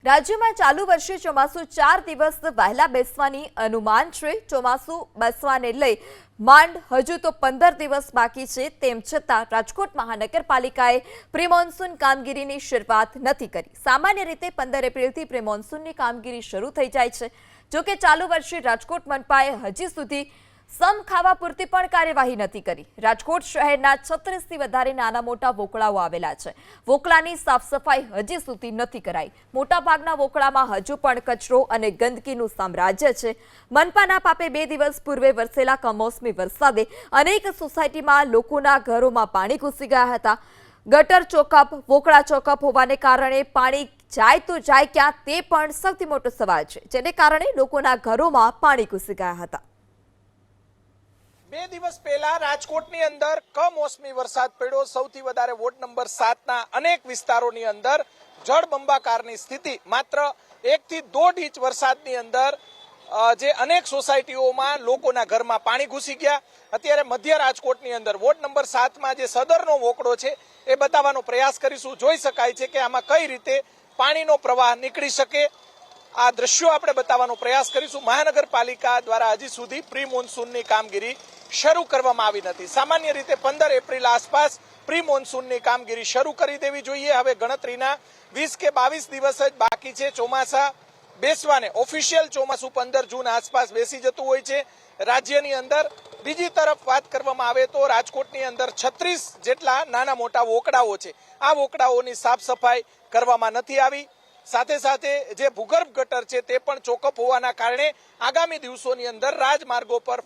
રાજ્યમાં ચાલુ વર્ષે ચોમાસું 4 દિવસ વહેલા બેસવાની અનુમાન છે। ચોમાસું બેસવાને લઈ માંડ હજુ તો 15 દિવસ બાકી છે। તેમ છતાં રાજકોટ મહાનગરપાલિકાએ પ્રી મોન્સૂન કામગીરીની શરૂઆત નથી કરી। સામાન્ય રીતે 15 એપ્રિલથી પ્રી મોન્સૂનની કામગીરી શરૂ થઈ જાય છે। જો કે ચાલુ વર્ષે રાજકોટ મનપાએ હજી સુધી સમ ખાવા પૂરતી પણ કાર્યવાહી નથી કરી। રાજકોટ શહેરના 36 થી વધારે નાના મોટા વોકળાઓ આવેલા છે। વોકળાની સાફ સફાઈ હજી સુધી નથી કરાઈ। મોટા ભાગના વોકળામાં હજુ પણ કચરો અને ગંદકીનું સામ્રાજ્ય છે। મનપાના પાપે 2 દિવસ પૂર્વે વરસેલા કમોસમી વરસાદે અનેક સોસાયટીમાં લોકોના ઘરોમાં પાણી ઘૂસી ગયા હતા। ગટર ચોકઅપ, વોકળા ચોકઅપ હોવાને કારણે પાણી જાય તો જાય ક્યાં તે પણ સૌથી મોટો સવાલ છે, જેને કારણે લોકોના ઘરોમાં પાણી ઘૂસી ગયા હતા। 2 દિવસ પહેલા રાજકોટની અંદર કમોસમી વરસાદ પડ્યો। સૌથી વધારે વોર્ડ નંબર 7 ના અનેક વિસ્તારોની અંદર જળબંબાકારની સ્થિતિ। માત્ર 1 થી 1.5 ઇંચ વરસાદની અંદર જે અનેક સોસાયટીઓમાં લોકોના ઘરમાં પાણી ઘૂસી ગયા। અત્યારે મધ્ય રાજકોટની અંદર વોર્ડ નંબર 7 માં જે સદરનો વોકડો છે એ બતાવવાનો પ્રયાસ કરીશું। જોઈ શકાય છે કે આમાં કઈ રીતે પાણીનો પ્રવાહ નીકળી શકે। આ દ્રશ્યો આપણે બતાવવાનો પ્રયાસ કરીશું। મહાનગરપાલિકા દ્વારા હજી સુધી પ્રી મોન્સૂનની કામગીરી શરૂ કરવામાં આવી નથી। સામાન્ય રીતે 15 એપ્રિલ આસપાસ પ્રી મોન્સૂનની કામગીરી શરૂ કરી દેવી જોઈએ। હવે ગણતરીના 20 કે 22 દિવસ જ બાકી છે ચોમાસા બેસવાને। ઓફિશિયલ ચોમાસું 15 જૂન આસપાસ બેસી જતું હોય છે રાજ્યની અંદર। બીજી તરફ વાત કરવામાં આવે તો રાજકોટની અંદર 36 જેટલા નાના મોટા વોકડાઓ છે। આ વોકડાઓની સાફ સફાઈ કરવામાં નથી આવી। સાથે સાથે જે ભૂગર્ભ ગટર છે તે પણ ચોકઅપ હોવાના કારણે આગામી દિવસોની અંદર રાજમાર્ગો પર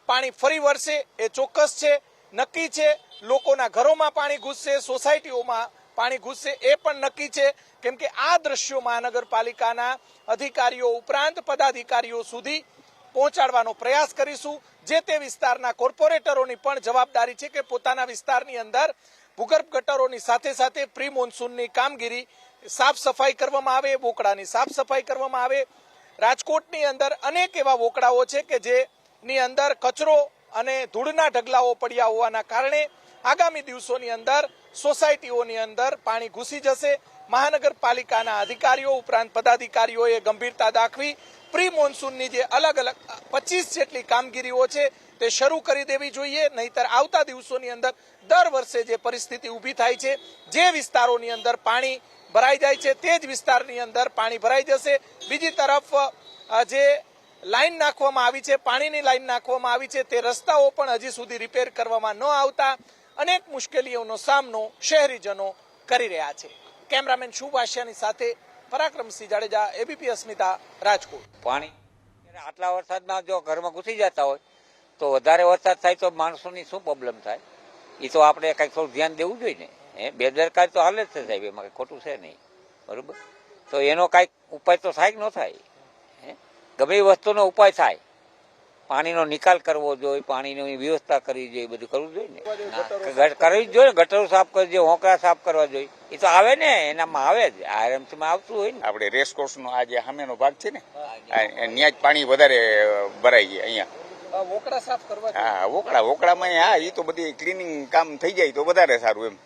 પાણી ફરી વરસે એ ચોક્કસ છે, નક્કી છે। લોકોના ઘરોમાં પાણી ઘૂસશે, સોસાયટીઓમાં પાણી ઘૂસશે એ પણ નક્કી છે, કેમ કે આ દ્રશ્યો મહાનગરપાલિકાના અધિકારીઓ ઉપરાંત પદાધિકારીઓ સુધી પહોંચાડવાનો પ્રયાસ કરીશું। જે તે વિસ્તારના કોર્પોરેટરોની પણ જવાબદારી છે કે પોતાના વિસ્તારની અંદર ભૂગર્ભ ગટરોની સાથે સાથે પ્રી મોન્સૂનની કામગીરી સાફ સફાઈ કરવામાં આવે, વોકડાની સાફ સફાઈ કરવામાં આવે। રાજકોટની અંદર અનેક એવા વોકડાઓ છે કે જેની અંદર કચરો અને ધૂળના ઢગલાઓ પડ્યા હોવાના કારણે આગામી દિવસોની અંદર સોસાયટીઓની અંદર પાણી ઘૂસી જશે। મહાનગરપાલિકાના અધિકારીઓ ઉપરાંત પદાધિકારીઓએ ગંભીરતા દાખવી પ્રી મોન્સૂનની જે અલગ અલગ 25 જેટલી કામગીરીઓ છે તે શરૂ કરી દેવી જોઈએ। નહીતર આવતા દિવસોની અંદર દર વર્ષે જે પરિસ્થિતિ ઊભી થાય છે, જે વિસ્તારોની અંદર પાણી ભરાઈ જાય છે તે જ વિસ્તારની અંદર પાણી ભરાઈ જશે। બીજી તરફ જે લાઈન નાખવામાં આવી છે, પાણીની લાઈન નાખવામાં આવી છે, તે રસ્તાઓ પણ હજી સુધી રિપેર કરવામાં ન આવતા અનેક મુશ્કેલીઓનો સામનો શહેરીજનો કરી રહ્યા છે। કેમેરામેન શુભ આશિયાની સાથે પરાક્રમસિંહ જાડેજા, એબીપી અસ્મિતા, રાજકોટ। પાણી આટલા વરસાદમાં જો ઘરમાં ઘૂસી જતા હોય તો વધારે વરસાદ થાય તો માણસોની શું પ્રોબ્લેમ થાય એ તો આપણે કંઈક થોડું ધ્યાન દેવું જોઈએ ને। બેદરકારી તો હાલે જ છે સાહેબ, એમાં કંઈ ખોટું છે નહીં, બરોબર? તો એનો કાંઈક ઉપાય તો થાય કે ન થાય? ગમે એ વસ્તુનો ઉપાય થાય, પાણીનો નિકાલ કરવો જોઈએ, પાણીની વ્યવસ્થા કરવી જોઈએ, બધું કરવું જોઈએ ને, કરવી જ જોઈએ। ગટરો સાફ કરવી જોઈએ, હોંકરા સાફ કરવા જોઈએ, એ તો આવે ને, એનામાં આવે જ, આરએમસીમાં આવતું હોય ને। આપણે રેસકોર્સનો આ જે સામેનો ભાગ છે ને, ત્યાં જ પાણી વધારે ભરાઈ જાય અહીંયા। વોકડા સાફ કરવા, હા, વોકડામાં હા, એ તો બધી ક્લિનિંગ કામ થઈ જાય તો વધારે સારું એમ।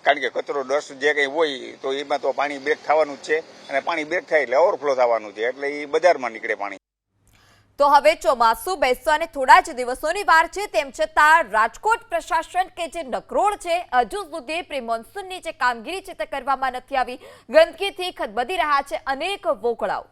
કારણ કે કચરો ડસ્ટ જે કંઈ હોય તો એમાં તો પાણી બ્રેક થવાનું જ છે, અને પાણી બ્રેક થાય એટલે ઓવરફ્લો થવાનું છે, એટલે એ બજારમાં નીકળે પાણી। તો હવે ચોમાસું બેસવાને થોડા જ દિવસોની વાર છે, તેમ છતાં રાજકોટ પ્રશાસન કે જે નકરોડ છે હજુ સુધી પ્રી મોન્સૂનની જે કામગીરી છે તે કરવામાં નથી આવી। ગંદકીથી ખદબદી રહ્યા છે અનેક વોકળાઓ।